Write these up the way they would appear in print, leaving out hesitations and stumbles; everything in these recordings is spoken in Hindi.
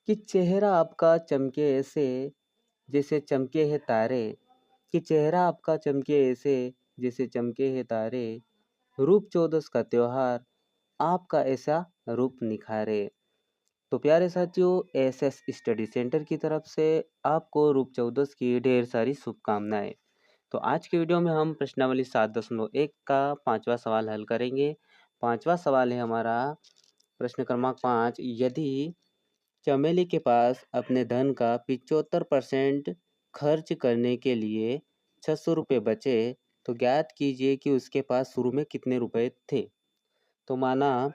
कि चेहरा आपका चमके ऐसे जैसे चमके हैं तारे, कि चेहरा आपका चमके ऐसे जैसे चमके हैं तारे, रूप चौदस का त्योहार आपका ऐसा रूप निखारे। तो प्यारे साथियों, एसएस स्टडी सेंटर की तरफ से आपको रूप चौदस की ढेर सारी शुभकामनाएं। तो आज के वीडियो में हम प्रश्नावली 7.1 का 5वां सवाल हल करेंगे। 5वां सवाल है हमारा प्रश्न क्रमांक 5। यदि चमेली के पास अपने धन का 75% खर्च करने के लिए 600 रुपये बचे, तो ज्ञात कीजिए कि उसके पास शुरू में कितने रुपए थे। तो माना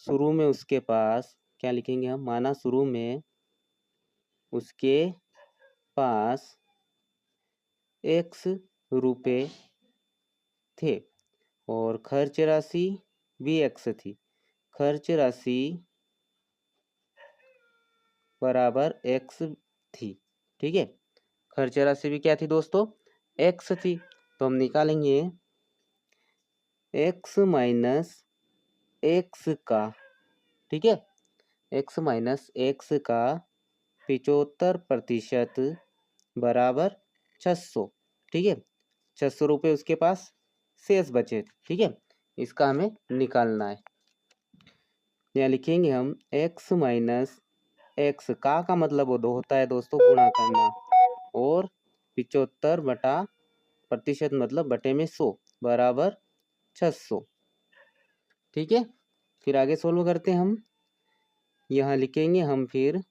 शुरू में उसके पास क्या लिखेंगे हम, माना शुरू में उसके पास x रुपए थे और खर्च राशि भी x थी। खर्च राशि बराबर x थी। ठीक है, खर्च राशि भी क्या थी दोस्तों, x थी। तो हम निकालेंगे x माइनस एक्स का, ठीक है, x माइनस एक्स का 75% बराबर 600। ठीक है, 600 रुपये उसके पास शेष बचे। ठीक है, इसका हमें निकालना है। यहाँ लिखेंगे हम x माइनस एक्स का मतलब वो दो होता है दोस्तों, गुणा करना, और 75 बटा प्रतिशत मतलब बटे में 100 बराबर 600। ठीक है, फिर आगे सोल्व करते हैं हम। यहाँ लिखेंगे हम फिर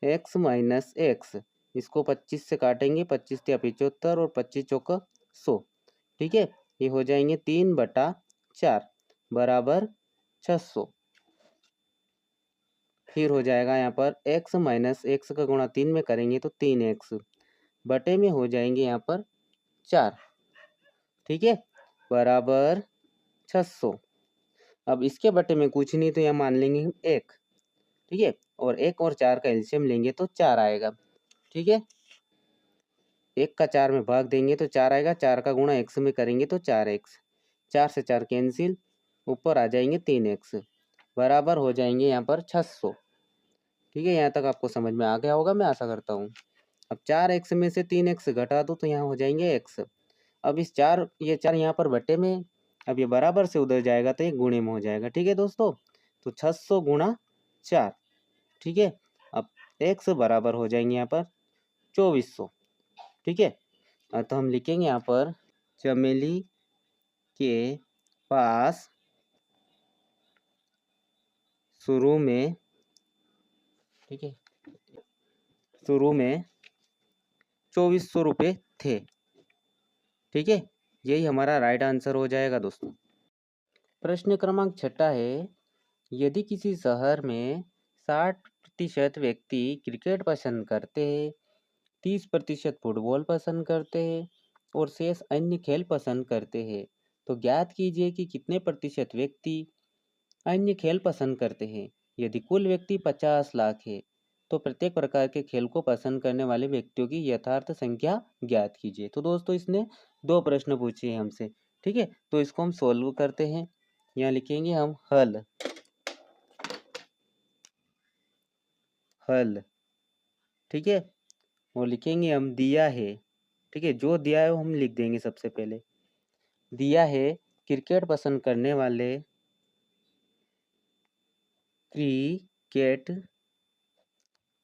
x माइनस एक्स, इसको 25 से काटेंगे, 25 या 75 और 25 चौका 100। ठीक है, ये हो जाएंगे 3/4 बराबर 600। फिर हो जाएगा यहाँ पर x माइनस एक्स का गुणा 3 में करेंगे तो 3x बटे में हो जाएंगे यहाँ पर 4। ठीक है, बराबर 600। अब इसके बटे में कुछ नहीं तो यहाँ मान लेंगे हम 1। ठीक है, और 1 और 4 का एलसीएम लेंगे तो 4 आएगा। ठीक है, 1 का 4 में भाग देंगे तो 4 आएगा, 4 का गुणा x में करेंगे तो 4x, 4 से 4 कैंसिल, ऊपर आ जाएंगे 3x बराबर हो जाएंगे यहाँ पर 600। ठीक है, यहाँ तक आपको समझ में आ गया होगा, मैं आशा करता हूँ। अब 4x में से 3x घटा दो तो यहाँ हो जाएंगे x। अब इस 4 ये 4 यहाँ पर बटे में, अब ये बराबर से उधर जाएगा तो ये गुणे में हो जाएगा। ठीक है दोस्तों, तो 600 गुणा 4। ठीक है, अब x बराबर हो जाएंगे यहाँ पर 2400। ठीक है, तो हम लिखेंगे यहाँ पर चमेली के पास शुरू में, ठीक है, शुरू में 2400 रुपये थे। ठीक है, यही हमारा राइट आंसर हो जाएगा दोस्तों। प्रश्न क्रमांक 6 है, यदि किसी शहर में 60% व्यक्ति क्रिकेट पसंद करते हैं, 30% फुटबॉल पसंद करते हैं और शेष अन्य खेल पसंद करते हैं, तो ज्ञात कीजिए कि कितने प्रतिशत व्यक्ति अन्य खेल पसंद करते हैं। यदि कुल व्यक्ति 50 लाख है तो प्रत्येक प्रकार के खेल को पसंद करने वाले व्यक्तियों की यथार्थ संख्या ज्ञात कीजिए। तो दोस्तों इसने 2 प्रश्न पूछे हैं हमसे। ठीक है, तो इसको हम सोल्व करते हैं। यहाँ लिखेंगे हम हल, हल। ठीक है, और लिखेंगे हम दिया है। ठीक है, जो दिया है वो हम लिख देंगे सबसे पहले। दिया है क्रिकेट पसंद करने वाले, क्रिकेट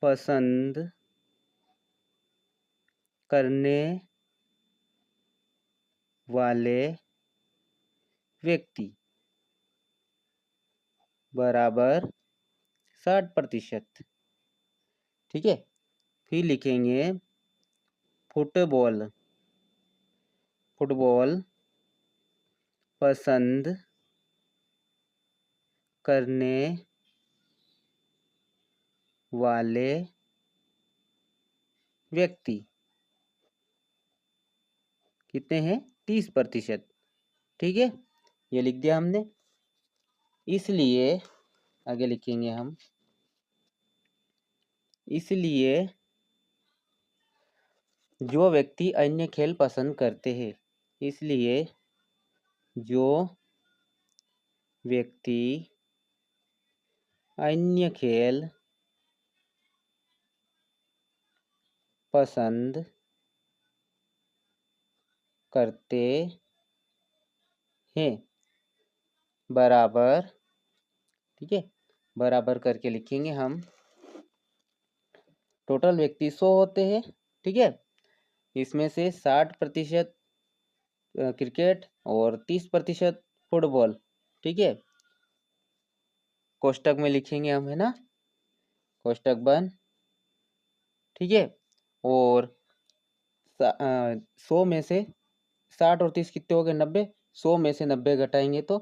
पसंद करने वाले व्यक्ति बराबर 60%। ठीक है, फिर लिखेंगे फुटबॉल, फुटबॉल पसंद करने वाले व्यक्ति कितने हैं, 30%। ठीक है, ये लिख दिया हमने। इसलिए आगे लिखेंगे हम, इसलिए जो व्यक्ति अन्य खेल पसंद करते हैं, इसलिए जो व्यक्ति अन्य खेल पसंद करते हैं, बराबर, ठीक है, बराबर करके लिखेंगे हम। टोटल व्यक्ति 100 होते हैं, ठीक है। इसमें से 60% क्रिकेट और 30% फुटबॉल, ठीक है। कोष्टक में लिखेंगे हम, है ना, कोष्टक बंद, ठीक है। और 100 में से 60 और 30 कितने हो गए, 90। 100 में से 90 घटाएंगे तो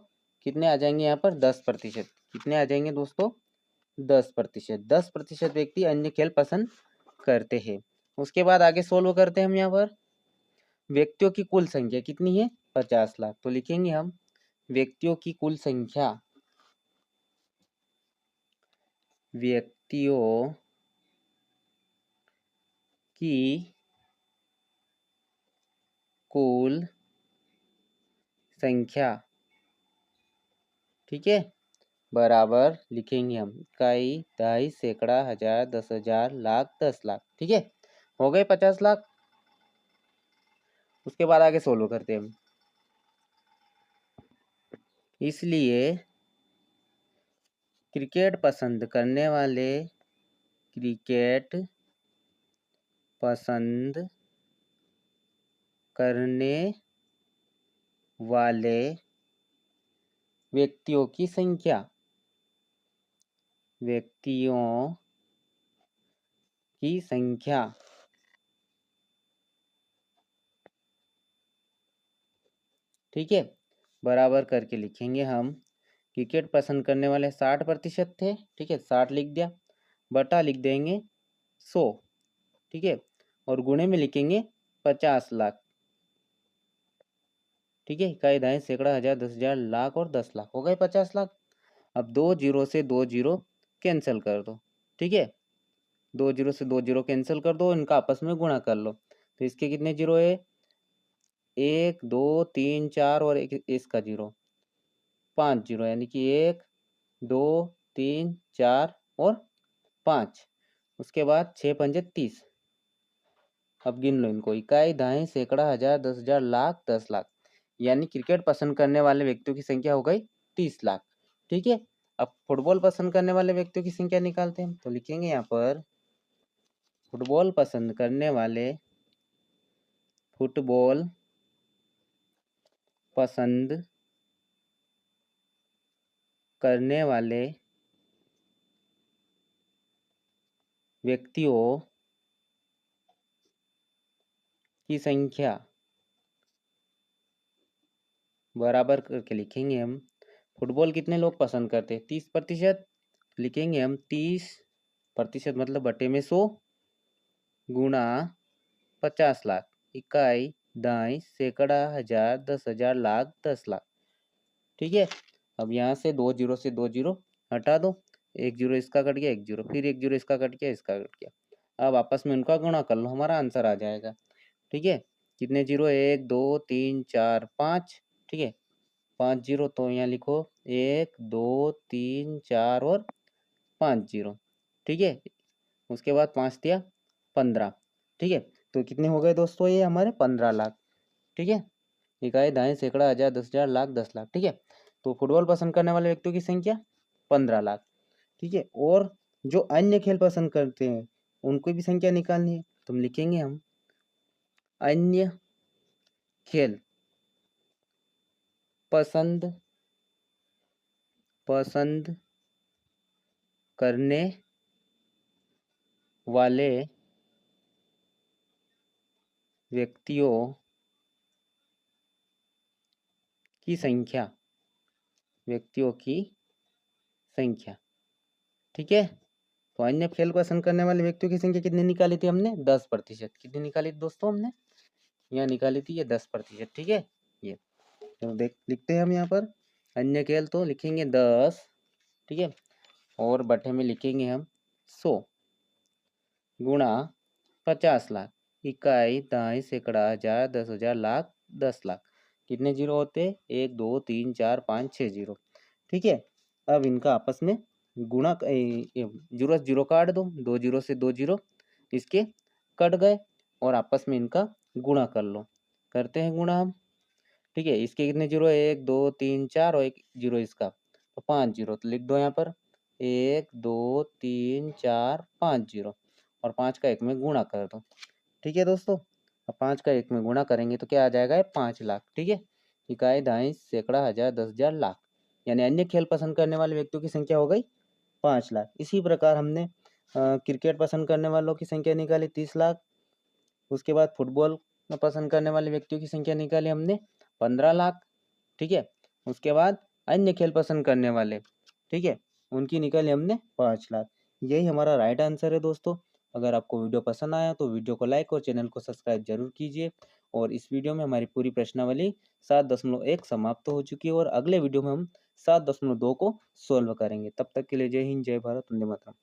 कितने आ जाएंगे यहाँ पर, 10%। कितने आ जाएंगे दोस्तों, 10%। 10% व्यक्ति अन्य खेल पसंद करते हैं। उसके बाद आगे सोल्व करते हैं हम। यहाँ पर व्यक्तियों की कुल संख्या कितनी है, 50 लाख। तो लिखेंगे हम व्यक्तियों की कुल संख्या, व्यक्तियों की कुल संख्या, ठीक है, बराबर लिखेंगे हम इकाई, दहाई, सैकड़ा, हजार, 10,000, लाख, 10 लाख, ठीक है। हो गए 50 लाख। उसके बाद आगे सोल्व करते हैं हम। इसलिए क्रिकेट पसंद करने वाले, क्रिकेट पसंद करने वाले व्यक्तियों की संख्या, व्यक्तियों की संख्या, ठीक है, बराबर करके लिखेंगे हम। क्रिकेट पसंद करने वाले 60% थे, ठीक है, 60 लिख दिया, बटा लिख देंगे 100, ठीक है, और गुणे में लिखेंगे 50 लाख, ठीक है। इकाई, दहाई, सैकड़ा, हजार, 10,000, लाख और 10 लाख, हो गए 50 लाख। अब 2 जीरो से 2 जीरो कैंसिल कर दो, ठीक है, 2 जीरो से 2 जीरो कैंसिल कर दो, इनका आपस में गुणा कर लो। तो इसके कितने जीरो है, 1 2 3 4 और एक इसका जीरो, 5 जीरो, यानी कि 1 2 3 4 और 5। उसके बाद 6 पंजे 30। अब गिन लो इनको, इकाई, दहाई, सैकड़ा, हजार, 10,000, लाख, 10 लाख, यानी क्रिकेट पसंद करने वाले व्यक्तियों की संख्या हो गई 30 लाख, ठीक है। अब फुटबॉल पसंद करने वाले व्यक्तियों की संख्या निकालते हैं। तो लिखेंगे यहाँ पर फुटबॉल पसंद करने वाले, फुटबॉल पसंद करने वाले व्यक्तियों की संख्या, बराबर करके लिखेंगे हम। फुटबॉल कितने लोग पसंद करते हैं, 30%। लिखेंगे हम 30% मतलब बटे में 100 गुणा 50 लाख, इकाई, दहाई, सैकड़ा, हजार, 10,000, लाख, 10 लाख, ठीक है। अब यहाँ से 2 जीरो से 2 जीरो हटा दो, 1 जीरो इसका कट गया, 1 जीरो, फिर 1 जीरो इसका कट गया, इसका कट गया। अब आपस में उनका गुणा कर लो, हमारा आंसर आ जाएगा, ठीक है। कितने जीरो, 1 2 3 4 5, ठीक है, 5 जीरो, तो यहाँ लिखो 1 2 3 4 और 5 जीरो, ठीक है। उसके बाद 5 दिया 15, ठीक है। तो कितने हो गए दोस्तों, ये हमारे 15 लाख, ठीक है। इकाई, दहाई, सैकड़ा, हजार, 10,000, लाख, 10 लाख, ठीक है। तो फुटबॉल पसंद करने वाले व्यक्तियों की संख्या 15 लाख, ठीक है। और जो अन्य खेल पसंद करते हैं उनको भी संख्या निकालनी है। तो हम लिखेंगे हम अन्य खेल पसंद पसंद करने वाले व्यक्तियों की संख्या, व्यक्तियों की संख्या, ठीक है। तो अन्य खेल पसंद करने वाले व्यक्तियों की संख्या कितनी निकाली थी हमने, 10%। कितनी निकाली थी दोस्तों हमने, यहाँ निकाली थी ये 10%, ठीक है। ये तो देख लिखते हैं हम यहाँ पर अन्य खेल, तो लिखेंगे 10, ठीक है, और बटे में लिखेंगे हम 100 गुणा 50 लाख, इकाई, दहाई, सैकड़ा, हजार, 10,000, लाख, 10 लाख। कितने जीरो होते, 1 2 3 4 5 6 जीरो, ठीक है। अब इनका आपस में गुणा, जीरो जीरो काट दो, 2 जीरो से 2 जीरो इसके कट गए और आपस में इनका गुणा कर लो। करते हैं गुणा हम, ठीक है। इसके कितने जीरो, 1 2 3 4 और 1 जीरो इसका, तो 5 जीरो, तो लिख दो यहाँ पर 1 2 3 4 5 जीरो, और 5 का 1 में गुणा कर दो, ठीक है दोस्तों। अब 5 का 1 में गुणा करेंगे तो क्या आ जाएगा, ये 5 लाख, ठीक है। इकाई, दहाई, सैकड़ा, हजार, 10,000, लाख, यानी अन्य खेल पसंद करने वाले व्यक्तियों की संख्या हो गई 5 लाख। इसी प्रकार हमने क्रिकेट पसंद करने वालों की संख्या निकाली 30 लाख। उसके बाद फुटबॉल पसंद करने वाले व्यक्तियों की संख्या निकाली हमने 15 लाख, ठीक है। उसके बाद अन्य खेल पसंद करने वाले, ठीक है, उनकी निकाली हमने 5 लाख। यही हमारा राइट आंसर है दोस्तों। अगर आपको वीडियो पसंद आया तो वीडियो को लाइक और चैनल को सब्सक्राइब जरूर कीजिए। और इस वीडियो में हमारी पूरी प्रश्नावली 7.1 समाप्त हो चुकी है, और अगले वीडियो में हम 7.2 को सोल्व करेंगे। तब तक के लिए जय हिंद, जय भारत, वंदे मातरम।